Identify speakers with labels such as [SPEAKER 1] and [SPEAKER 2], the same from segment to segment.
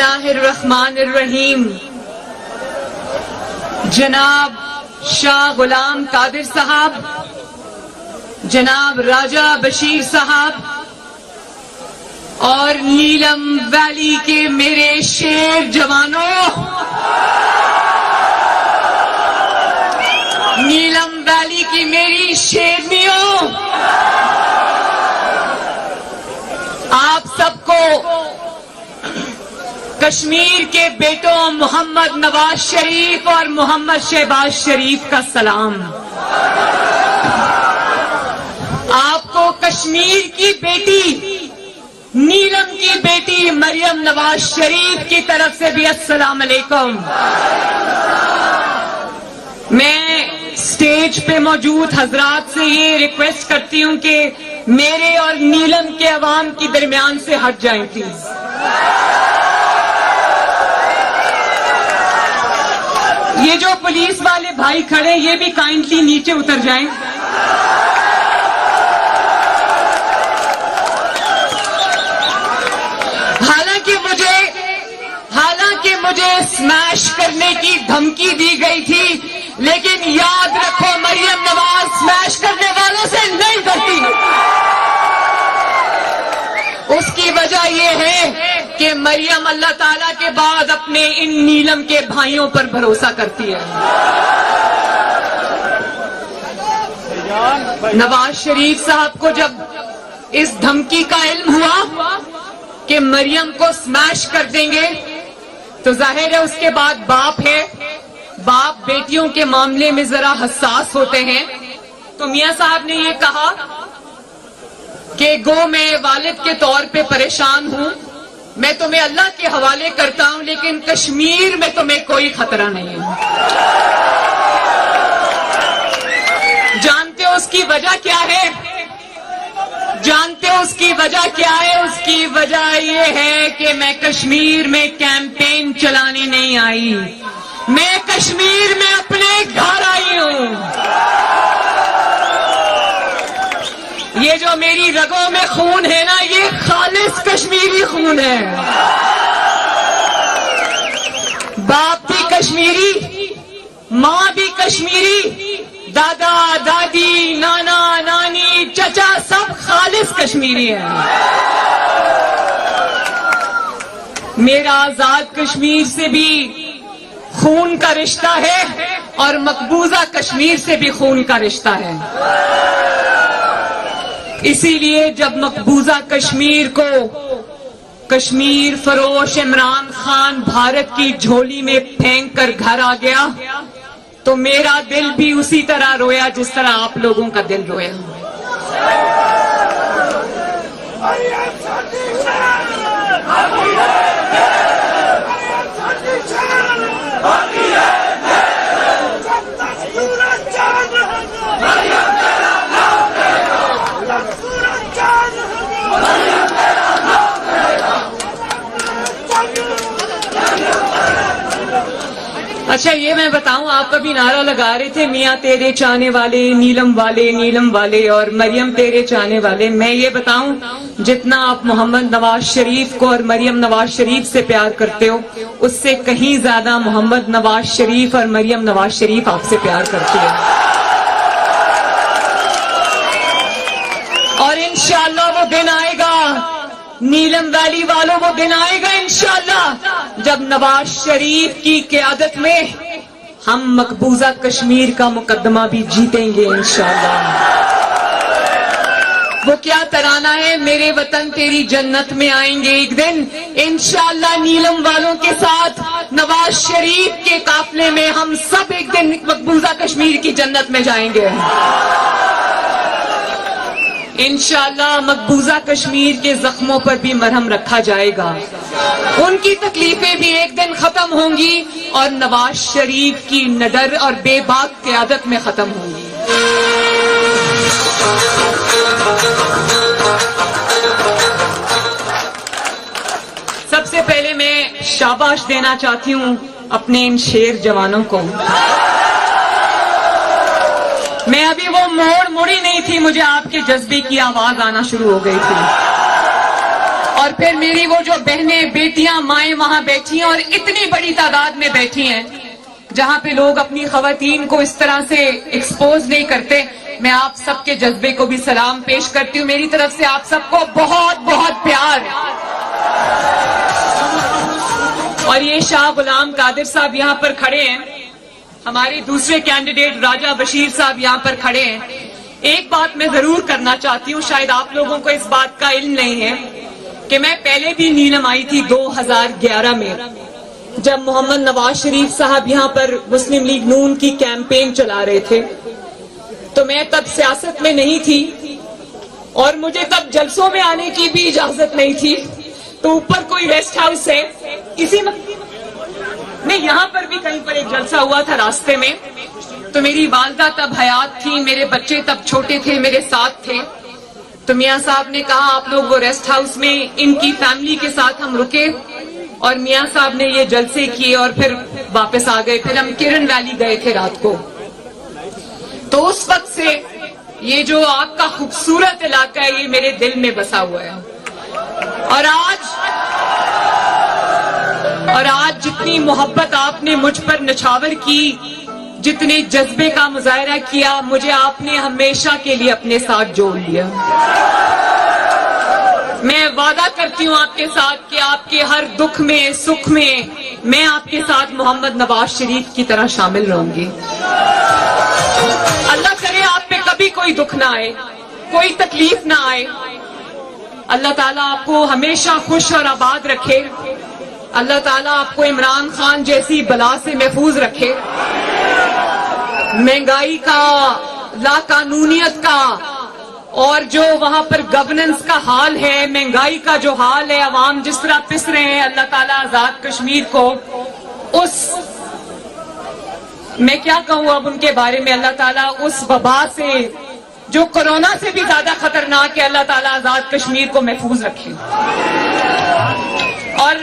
[SPEAKER 1] اللہ الرحمن الرحیم. جناب شاہ غلام قادر صاحب، جناب راجہ بشیر صاحب اور نیلم ویلی کے میرے شیر جوانوں، نیلم ویلی کی میری شیرنیوں، آپ سب کو کشمیر کے بیٹوں محمد نواز شریف اور محمد شہباز شریف کا سلام. آپ کو کشمیر کی بیٹی، نیلم کی بیٹی مریم نواز شریف کی طرف سے بھی السلام علیکم. میں اسٹیج پہ موجود حضرات سے یہ ریکویسٹ کرتی ہوں کہ میرے اور نیلم کے عوام کی درمیان سے ہٹ جائیں پلیز. یہ جو پولیس والے بھائی کھڑے یہ بھی کائنڈلی نیچے اتر جائیں. حالانکہ مجھے اسمیش کرنے کی دھمکی دی گئی تھی، لیکن یاد رکھو مریم نواز اسمیش کرنے والوں سے نہیں ڈرتی. اس کی وجہ یہ ہے کہ مریم اللہ تعالیٰ کے بعد اپنے ان نیلم کے بھائیوں پر بھروسہ کرتی ہے. نواز شریف صاحب کو جب اس دھمکی کا علم ہوا کہ مریم کو اسمیش کر دیں گے تو ظاہر ہے اس کے بعد باپ ہے، باپ بیٹیوں کے معاملے میں ذرا حساس ہوتے ہیں. تو میاں صاحب نے یہ کہا کہ گو میں والد کے طور پہ پریشان ہوں، میں تمہیں اللہ کے حوالے کرتا ہوں، لیکن کشمیر میں تمہیں کوئی خطرہ نہیں ہے. جانتے ہو اس کی وجہ کیا ہے؟ جانتے ہو اس کی وجہ کیا ہے؟ اس کی وجہ یہ ہے کہ میں کشمیر میں کیمپین چلانے نہیں آئی، میں کشمیر میں اپنے گھر آئی ہوں. یہ جو میری رگوں میں خون ہے نا، یہ خالص کشمیری خون ہے. باپ بھی کشمیری، ماں بھی کشمیری، دادا دادی نانا نانی چچا سب خالص کشمیری ہیں. میرا آزاد کشمیر سے بھی خون کا رشتہ ہے اور مقبوضہ کشمیر سے بھی خون کا رشتہ ہے. اسی لیے جب مقبوضہ کشمیر کو کشمیر فروش عمران خان بھارت کی جھولی میں پھینک کر گھر آ گیا تو میرا دل بھی اسی طرح رویا جس طرح آپ لوگوں کا دل رویا. اچھا یہ میں بتاؤں، آپ کبھی نعرہ لگا رہے تھے میاں تیرے چاہنے والے، نیلم والے نیلم والے، اور مریم تیرے چاہنے والے. میں یہ بتاؤں جتنا آپ محمد نواز شریف کو اور مریم نواز شریف سے پیار کرتے ہو، اس سے کہیں زیادہ محمد نواز شریف اور مریم نواز شریف آپ سے پیار کرتے ہیں. اور انشاءاللہ وہ دن آئے گا، نیلم ویلی والوں وہ دن آئے گا انشاءاللہ جب نواز شریف کی قیادت میں ہم مقبوضہ کشمیر کا مقدمہ بھی جیتیں گے انشاءاللہ. وہ کیا ترانہ ہے، میرے وطن تیری جنت میں آئیں گے ایک دن انشاءاللہ. نیلم والوں کے ساتھ نواز شریف کے قافلے میں ہم سب ایک دن مقبوضہ کشمیر کی جنت میں جائیں گے انشاءاللہ. مقبوضہ کشمیر کے زخموں پر بھی مرہم رکھا جائے گا، ان کی تکلیفیں بھی ایک دن ختم ہوں گی اور نواز شریف کی نڈر اور بے باک قیادت میں ختم ہوں گی. سب سے پہلے میں شاباش دینا چاہتی ہوں اپنے ان شیر جوانوں کو. میں ابھی وہ مڑی نہیں تھی، مجھے آپ کے جذبے کی آواز آنا شروع ہو گئی تھی اور اور پھر میری وہ جو بہنیں بیٹیاں مائیں وہاں بیٹھی ہیں اور اتنی بڑی تعداد میں بیٹھی ہیں جہاں پہ لوگ اپنی خواتین کو اس طرح سے ایکسپوز نہیں کرتے، میں آپ سب کے جذبے کو بھی سلام پیش کرتی ہوں. میری طرف سے آپ سب کو بہت بہت پیار. اور یہ شاہ غلام قادر صاحب یہاں پر کھڑے ہیں، ہمارے دوسرے کینڈیڈیٹ راجہ بشیر صاحب یہاں پر کھڑے ہیں. ایک بات میں ضرور کرنا چاہتی ہوں، شاید آپ لوگوں کو اس بات کا علم نہیں ہے کہ میں پہلے بھی نیلم آئی تھی 2011 میں، جب محمد نواز شریف صاحب یہاں پر مسلم لیگ نون کی کیمپین چلا رہے تھے. تو میں تب سیاست میں نہیں تھی اور مجھے تب جلسوں میں آنے کی بھی اجازت نہیں تھی. تو اوپر کوئی ریسٹ ہاؤس ہے اسی نہیں، یہاں پر بھی کہیں پر ایک جلسہ ہوا تھا راستے میں. تو میری والدہ تب حیات تھی، میرے بچے تب چھوٹے تھے، میرے ساتھ تھے. تو میاں صاحب نے کہا آپ لوگ وہ ریسٹ ہاؤس میں ان کی فیملی کے ساتھ ہم رکے اور میاں صاحب نے یہ جلسے کیے اور پھر واپس آ گئے. پھر ہم کرن ویلی گئے تھے رات کو. تو اس وقت سے یہ جو آپ کا خوبصورت علاقہ ہے یہ میرے دل میں بسا ہوا ہے. اور آج جتنی محبت آپ نے مجھ پر نچھاور کی، جتنے جذبے کا مظاہرہ کیا، مجھے آپ نے ہمیشہ کے لیے اپنے ساتھ جوڑ لیا. میں وعدہ کرتی ہوں آپ کے ساتھ کہ آپ کے ہر دکھ میں سکھ میں آپ کے ساتھ محمد نواز شریف کی طرح شامل رہوں گی. اللہ کرے آپ پہ کبھی کوئی دکھ نہ آئے، کوئی تکلیف نہ آئے. اللہ تعالیٰ آپ کو ہمیشہ خوش اور آباد رکھے. اللہ تعالیٰ آپ کو عمران خان جیسی بلا سے محفوظ رکھے. مہنگائی کا، لاقانونیت کا اور جو وہاں پر گورننس کا حال ہے، مہنگائی کا جو حال ہے، عوام جس طرح پس رہے ہیں، اللہ تعالیٰ آزاد کشمیر کو اس میں کیا کہوں اب ان کے بارے میں، اللہ تعالیٰ اس وبا سے جو کورونا سے بھی زیادہ خطرناک ہے، اللہ تعالیٰ آزاد کشمیر کو محفوظ رکھے. اور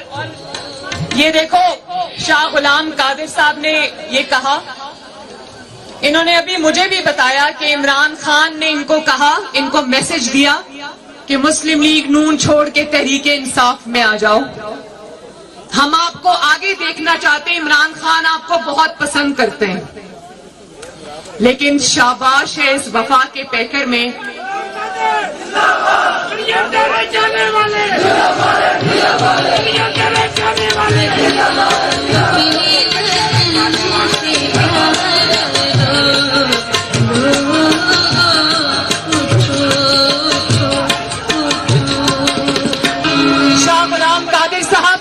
[SPEAKER 1] یہ دیکھو شاہ غلام قادر صاحب نے یہ کہا، انہوں نے ابھی مجھے بھی بتایا کہ عمران خان نے ان کو کہا، ان کو میسج دیا کہ مسلم لیگ نون چھوڑ کے تحریک انصاف میں آ جاؤ. ہم آپ کو آگے دیکھنا چاہتے ہیں. عمران خان آپ کو بہت پسند کرتے ہیں، لیکن شاباش ہے اس وفا کے پیکر میں. شاہ غلام قادر صاحب،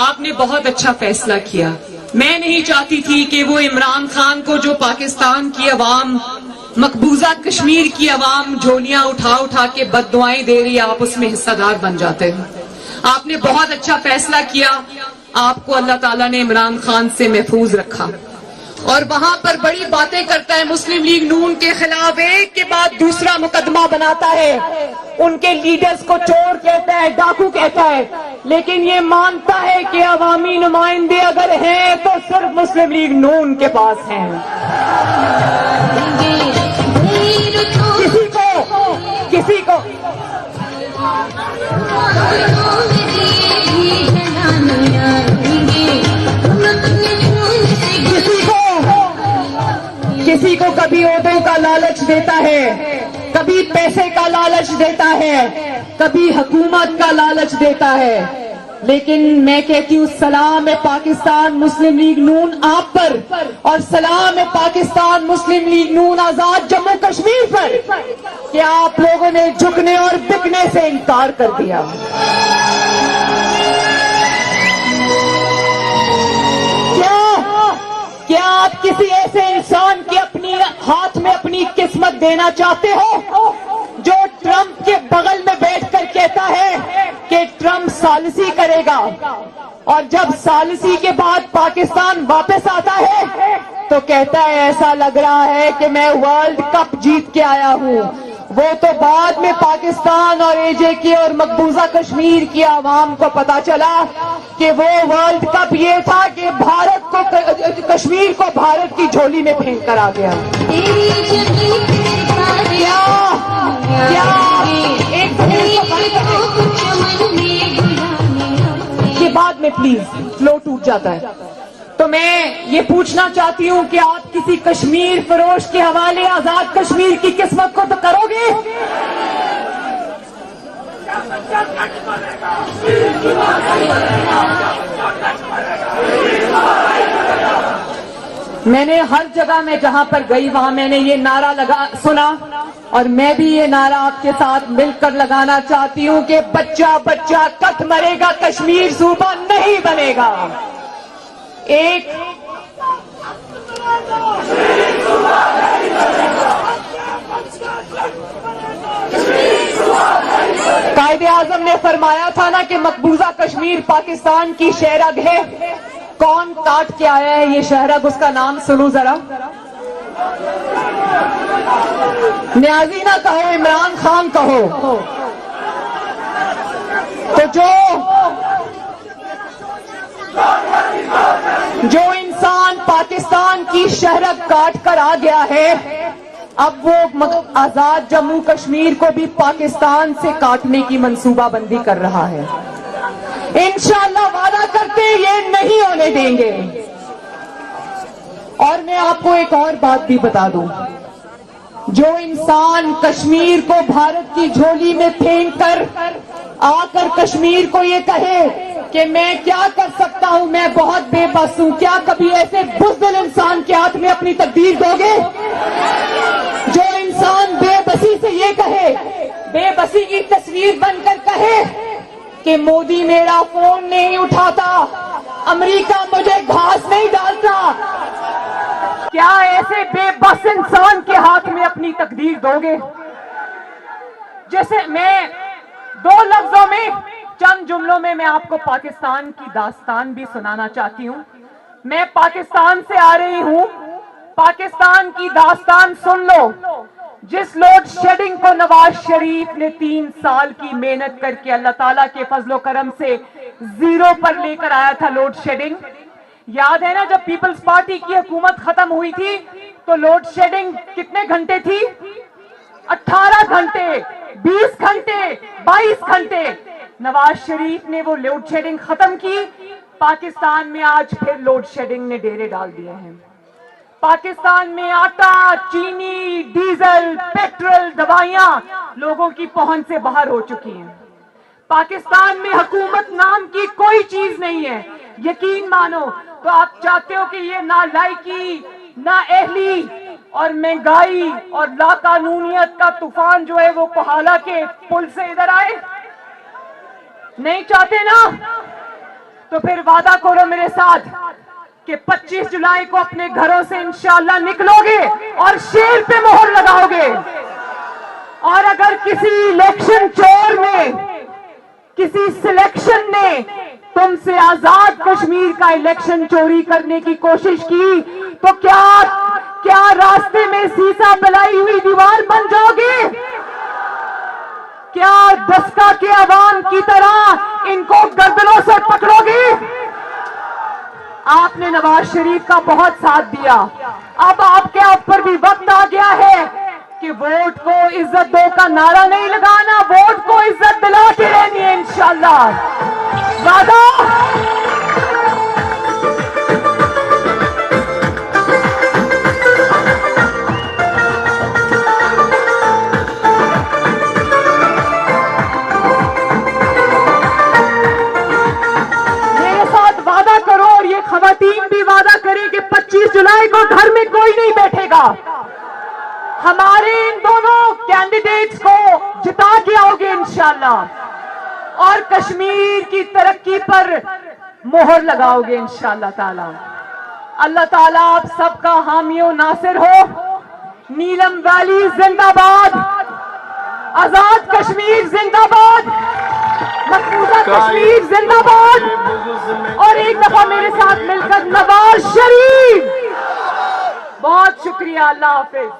[SPEAKER 1] آپ نے بہت اچھا فیصلہ کیا. میں نہیں چاہتی تھی کہ وہ عمران خان کو، جو پاکستان کی عوام، مقبوضہ کشمیر کی عوام جھولیاں اٹھا اٹھا کے بد دعائیں دے رہی، آپ اس میں حصہ دار بن جاتے. آپ نے بہت اچھا فیصلہ کیا. آپ کو اللہ تعالیٰ نے عمران خان سے محفوظ رکھا. اور وہاں پر بڑی باتیں کرتا ہے مسلم لیگ نون کے خلاف، ایک کے بعد دوسرا مقدمہ بناتا ہے. ان کے لیڈرز کو چور کہتا ہے، ڈاکو کہتا ہے، لیکن یہ مانتا ہے کہ عوامی نمائندے اگر ہیں تو صرف مسلم لیگ نون کے پاس ہیں. کسی کو کسی کو کبھی عہدوں کا لالچ دیتا ہے، کبھی پیسے کا لالچ دیتا ہے، کبھی حکومت کا لالچ دیتا ہے. لیکن میں کہتی ہوں سلام ہے پاکستان مسلم لیگ نون آپ پر، اور سلام ہے پاکستان مسلم لیگ نون آزاد جموں کشمیر پر کہ آپ لوگوں نے جھکنے اور بکنے سے انکار کر دیا. کیا آپ کسی ایسے انسان کی اپنی ہاتھ میں اپنی قسمت دینا چاہتے ہو جو ٹرمپ کے بغل میں بیٹھ کر کہتا ہے کہ ٹرمپ ثالثی کرے گا، اور جب ثالثی کے بعد پاکستان واپس آتا ہے تو کہتا ہے ایسا لگ رہا ہے کہ میں ورلڈ کپ جیت کے آیا ہوں. وہ تو بعد میں پاکستان اور اے جے کے اور مقبوضہ کشمیر کی عوام کو پتا چلا کہ وہ ورلڈ کپ یہ تھا کہ بھارت کو، کشمیر کو بھارت کی جھولی میں پھینک کر آ گیا. کیا یہ بعد میں پلیز، فلو ٹوٹ جاتا ہے. تو میں یہ پوچھنا چاہتی ہوں کہ آپ کسی کشمیر فروش کے حوالے آزاد کشمیر کی قسمت کو تو کرو گے؟ میں نے ہر جگہ میں جہاں پر گئی وہاں میں نے یہ نعرہ سنا، اور میں بھی یہ نعرہ آپ کے ساتھ مل کر لگانا چاہتی ہوں کہ بچہ بچہ کٹ مرے گا، کشمیر صوبہ نہیں بنے گا. ایک قائد اعظم نے فرمایا تھا نا کہ مقبوضہ کشمیر پاکستان کی شہرگ ہے. کون کاٹ کے آیا ہے یہ شہرگ؟ اس کا نام سنو ذرا. نیازی نہ کہو، عمران خان کہو. تو جو انسان پاکستان کی شہرگ کاٹ کر آ گیا ہے، اب وہ آزاد جموں کشمیر کو بھی پاکستان سے کاٹنے کی منصوبہ بندی کر رہا ہے. انشاءاللہ وعدہ کرتے یہ نہیں ہونے دیں گے. اور میں آپ کو ایک اور بات بھی بتا دوں، جو انسان کشمیر کو بھارت کی جھولی میں پھینک کر آ کر کشمیر کو یہ کہے کہ میں کیا کر سکتا ہوں، میں بہت بے بس ہوں، کیا کبھی ایسے بزدل انسان کے ہاتھ میں اپنی تقدیر دو گے؟ جو انسان بے بسی سے یہ کہے، بے بسی کی تصویر بن کر کہے کہ مودی میرا فون نہیں اٹھاتا، امریکہ مجھے گھاس نہیں ڈالتا، کیا ایسے بے بس انسان کے ہاتھ میں اپنی تقدیر دو گے؟ جیسے میں دو لفظوں میں، چند جملوں میں آپ کو پاکستان کی داستان بھی سنانا چاہتی ہوں. میں پاکستان سے آ رہی ہوں، پاکستان کی داستان سن لو. جس لوڈ شیڈنگ کو نواز شریف نے 3 سال کی محنت کر کے اللہ تعالیٰ کے فضل و کرم سے 0 پر لے کر آیا تھا، لوڈ شیڈنگ یاد ہے نا؟ جب پیپلز پارٹی کی حکومت ختم ہوئی تھی تو لوڈ شیڈنگ کتنے گھنٹے تھی؟ 18 گھنٹے، 20 گھنٹے، 22 گھنٹے. نواز شریف نے وہ لوڈ شیڈنگ ختم کی. پاکستان میں آج پھر لوڈ شیڈنگ نے ڈیرے ڈال دیے ہیں. پاکستان میں آٹا، چینی، ڈیزل، پیٹرول، دوائیاں لوگوں کی پہنچ سے باہر ہو چکی ہیں. پاکستان میں حکومت نام کی کوئی چیز نہیں ہے. یقین مانو تو آپ چاہتے ہو کہ یہ نالائکی، نااہلی اور مہنگائی اور لا قانونیت کا طوفان جو ہے وہ کوہالہ کے پل سے ادھر آئے؟ نہیں چاہتے نا؟ تو پھر وعدہ کرو میرے ساتھ کہ 25 جولائی کو اپنے گھروں سے انشاءاللہ نکلو گے اور شیر پہ مہر لگاؤ گے. اور اگر کسی الیکشن چور نے، کسی سلیکشن نے تم سے آزاد کشمیر کا الیکشن چوری کرنے کی کوشش کی تو کیا راستے میں سیسا پلائی ہوئی دیوار بن جاؤ گے؟ کیا دسکا کے عوام کی طرح ان کو گردنوں سے پکڑو گے؟ آپ نے نواز شریف کا بہت ساتھ دیا، اب آپ کے اوپر بھی وقت آ گیا ہے کہ ووٹ کو عزت دو کا نعرہ نہیں لگانا، ووٹ کو عزت دلا کے رہنی ہے انشاءاللہ. وعدہ؟ خواتین بھی وعدہ کریں کہ 25 جولائی کو گھر میں کوئی نہیں بیٹھے گا. ہمارے ان دونوں کینڈیڈیٹس کو جتا کے آؤ گے انشاءاللہ، اور کشمیر کی ترقی پر مہر لگاؤ گے انشاءاللہ تعالی. اللہ تعالیٰ آپ سب کا حامی و ناصر ہو. نیلم ویلی زندہ باد، آزاد کشمیر زندہ باد، مقبوضہ کشمیر زندہ باد. اور ایک دفعہ میرے ساتھ مل کر نواز شریف. بہت شکریہ، اللہ حافظ.